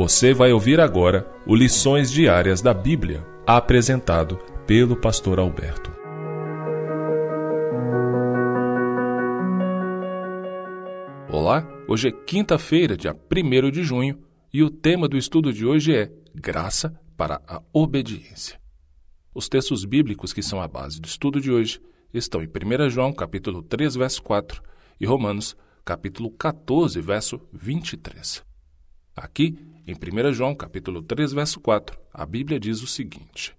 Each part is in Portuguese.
Você vai ouvir agora o Lições Diárias da Bíblia, apresentado pelo pastor Alberto. Olá, hoje é quinta-feira, dia 1º de junho, e o tema do estudo de hoje é Graça para a Obediência. Os textos bíblicos que são a base do estudo de hoje estão em 1 João, capítulo 3, verso 4, e Romanos, capítulo 14, verso 23. Aqui, em 1 João, capítulo 3, verso 4, a Bíblia diz o seguinte: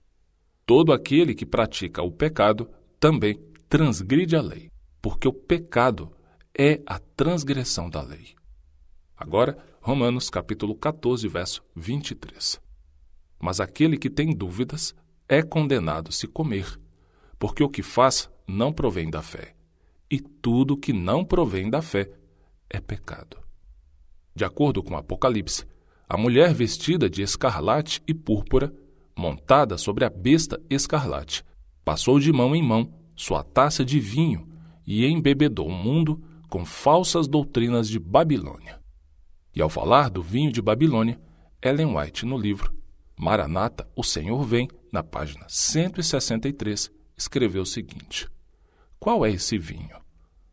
todo aquele que pratica o pecado também transgride a lei, porque o pecado é a transgressão da lei. Agora, Romanos, capítulo 14, verso 23. Mas aquele que tem dúvidas é condenado se comer, porque o que faz não provém da fé, e tudo que não provém da fé é pecado. De acordo com Apocalipse, a mulher vestida de escarlate e púrpura, montada sobre a besta escarlate, passou de mão em mão sua taça de vinho e embebedou o mundo com falsas doutrinas de Babilônia. E ao falar do vinho de Babilônia, Ellen White, no livro Maranata, o Senhor Vem, na página 163, escreveu o seguinte: qual é esse vinho?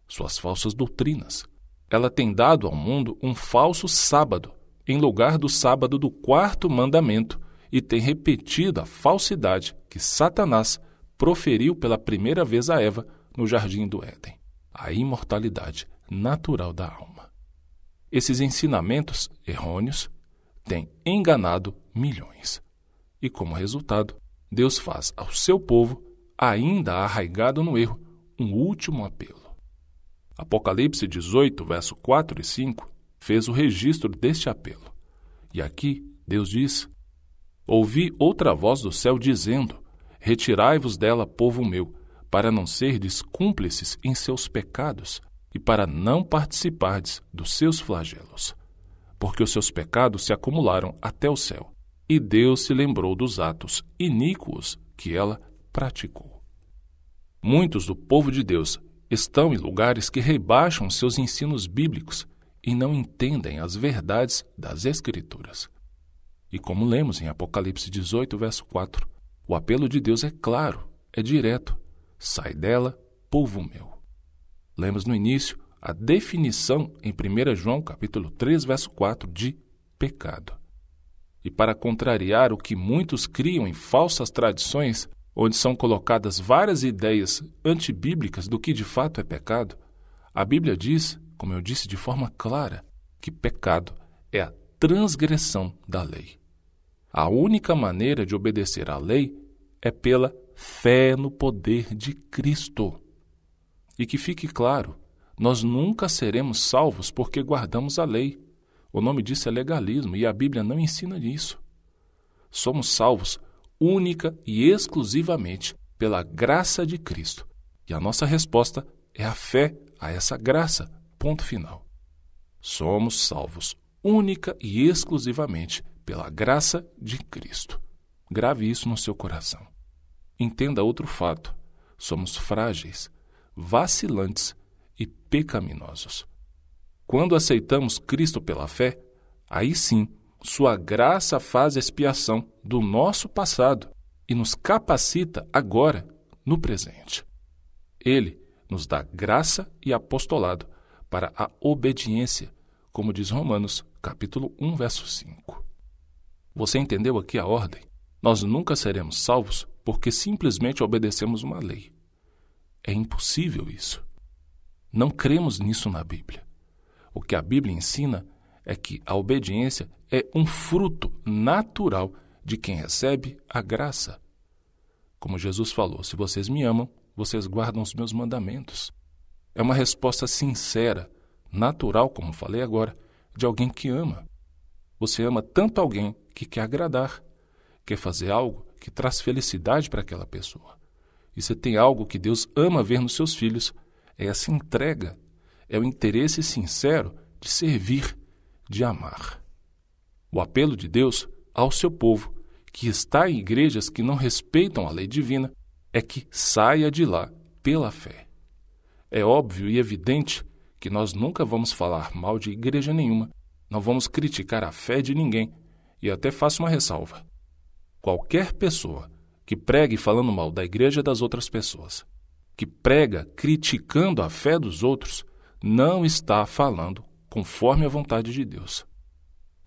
Suas falsas doutrinas. Ela tem dado ao mundo um falso sábado, em lugar do sábado do 4º mandamento, e tem repetido a falsidade que Satanás proferiu pela primeira vez a Eva no jardim do Éden, a imortalidade natural da alma. Esses ensinamentos errôneos têm enganado milhões. E como resultado, Deus faz ao seu povo, ainda arraigado no erro, um último apelo. Apocalipse 18, verso 4 e 5, fez o registro deste apelo. E aqui, Deus diz: ouvi outra voz do céu dizendo: retirai-vos dela, povo meu, para não serdes cúmplices em seus pecados e para não participardes dos seus flagelos. Porque os seus pecados se acumularam até o céu, e Deus se lembrou dos atos iníquos que ela praticou. Muitos do povo de Deus estão em lugares que rebaixam seus ensinos bíblicos e não entendem as verdades das Escrituras. E como lemos em Apocalipse 18, verso 4, o apelo de Deus é claro, é direto: sai dela, povo meu. Lemos no início a definição em 1 João, capítulo 3, verso 4, de pecado. E para contrariar o que muitos criam em falsas tradições, onde são colocadas várias ideias antibíblicas do que de fato é pecado, a Bíblia diz, como eu disse de forma clara, que pecado é a transgressão da lei. A única maneira de obedecer à lei é pela fé no poder de Cristo. E que fique claro, nós nunca seremos salvos porque guardamos a lei. O nome disso é legalismo e a Bíblia não ensina isso. Somos salvos única e exclusivamente pela graça de Cristo. E a nossa resposta é a fé a essa graça. Ponto final. Somos salvos única e exclusivamente pela graça de Cristo. Grave isso no seu coração. Entenda outro fato: somos frágeis, vacilantes e pecaminosos. Quando aceitamos Cristo pela fé, aí sim, sua graça faz expiação do nosso passado e nos capacita agora, no presente. Ele nos dá graça e apostolado para a obediência, como diz Romanos, capítulo 1, verso 5. Você entendeu aqui a ordem? Nós nunca seremos salvos porque simplesmente obedecemos uma lei. É impossível isso. Não cremos nisso na Bíblia. O que a Bíblia ensina é que a obediência é um fruto natural de quem recebe a graça. Como Jesus falou: se vocês me amam, vocês guardam os meus mandamentos. É uma resposta sincera, natural, como falei agora, de alguém que ama. Você ama tanto alguém que quer agradar, quer fazer algo que traz felicidade para aquela pessoa. E se tem algo que Deus ama ver nos seus filhos, é essa entrega, é o interesse sincero de servir, de amar. O apelo de Deus ao seu povo, que está em igrejas que não respeitam a lei divina, é que saia de lá pela fé. É óbvio e evidente que nós nunca vamos falar mal de igreja nenhuma, não vamos criticar a fé de ninguém, E até faço uma ressalva. Qualquer pessoa que pregue falando mal da igreja das outras pessoas, que prega criticando a fé dos outros, não está falando conforme a vontade de Deus.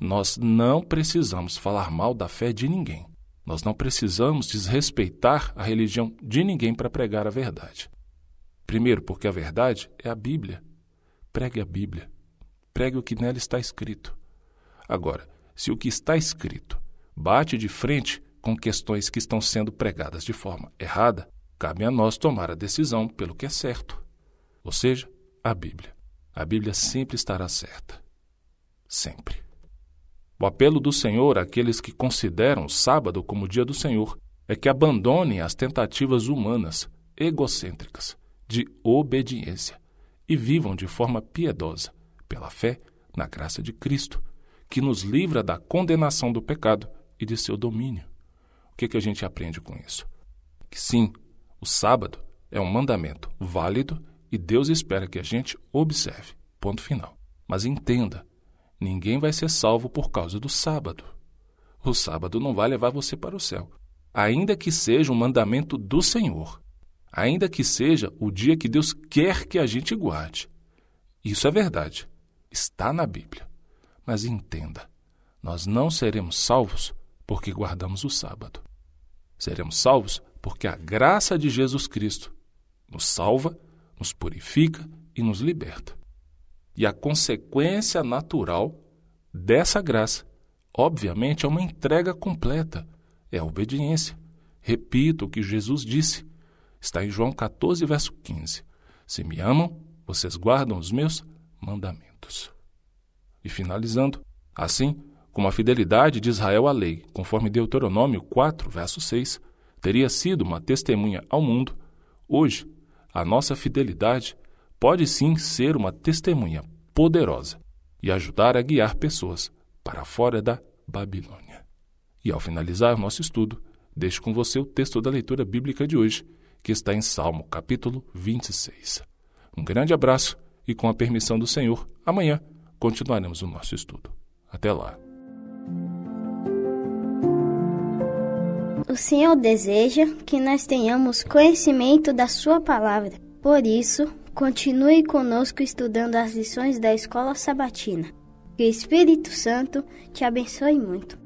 Nós não precisamos falar mal da fé de ninguém. Nós não precisamos desrespeitar a religião de ninguém para pregar a verdade. Primeiro, porque a verdade é a Bíblia. Pregue a Bíblia. Pregue o que nela está escrito. Agora, se o que está escrito bate de frente com questões que estão sendo pregadas de forma errada, cabe a nós tomar a decisão pelo que é certo. Ou seja, a Bíblia. A Bíblia sempre estará certa. Sempre. O apelo do Senhor àqueles que consideram o sábado como o dia do Senhor é que abandonem as tentativas humanas, egocêntricas, de obediência e vivam de forma piedosa, pela fé na graça de Cristo, que nos livra da condenação do pecado e de seu domínio. O que a gente aprende com isso? Que sim, o sábado é um mandamento válido e Deus espera que a gente observe. Ponto final. Mas entenda, ninguém vai ser salvo por causa do sábado. O sábado não vai levar você para o céu. Ainda que seja um mandamento do Senhor. Ainda que seja o dia que Deus quer que a gente guarde. Isso é verdade. Está na Bíblia. Mas entenda, nós não seremos salvos porque guardamos o sábado. Seremos salvos porque a graça de Jesus Cristo nos salva, nos purifica e nos liberta. E a consequência natural dessa graça, obviamente, é uma entrega completa, é a obediência. Repito o que Jesus disse, está em João 14, verso 15. Se me amam, vocês guardam os meus mandamentos. E finalizando, assim como a fidelidade de Israel à lei, conforme Deuteronômio 4, verso 6, teria sido uma testemunha ao mundo, hoje a nossa fidelidade pode sim ser uma testemunha poderosa e ajudar a guiar pessoas para fora da Babilônia. E ao finalizar nosso estudo, deixo com você o texto da leitura bíblica de hoje, que está em Salmo, capítulo 26. Um grande abraço e, com a permissão do Senhor, amanhã continuaremos o nosso estudo. Até lá. O Senhor deseja que nós tenhamos conhecimento da Sua palavra. Por isso, continue conosco estudando as lições da Escola Sabatina. Que o Espírito Santo te abençoe muito.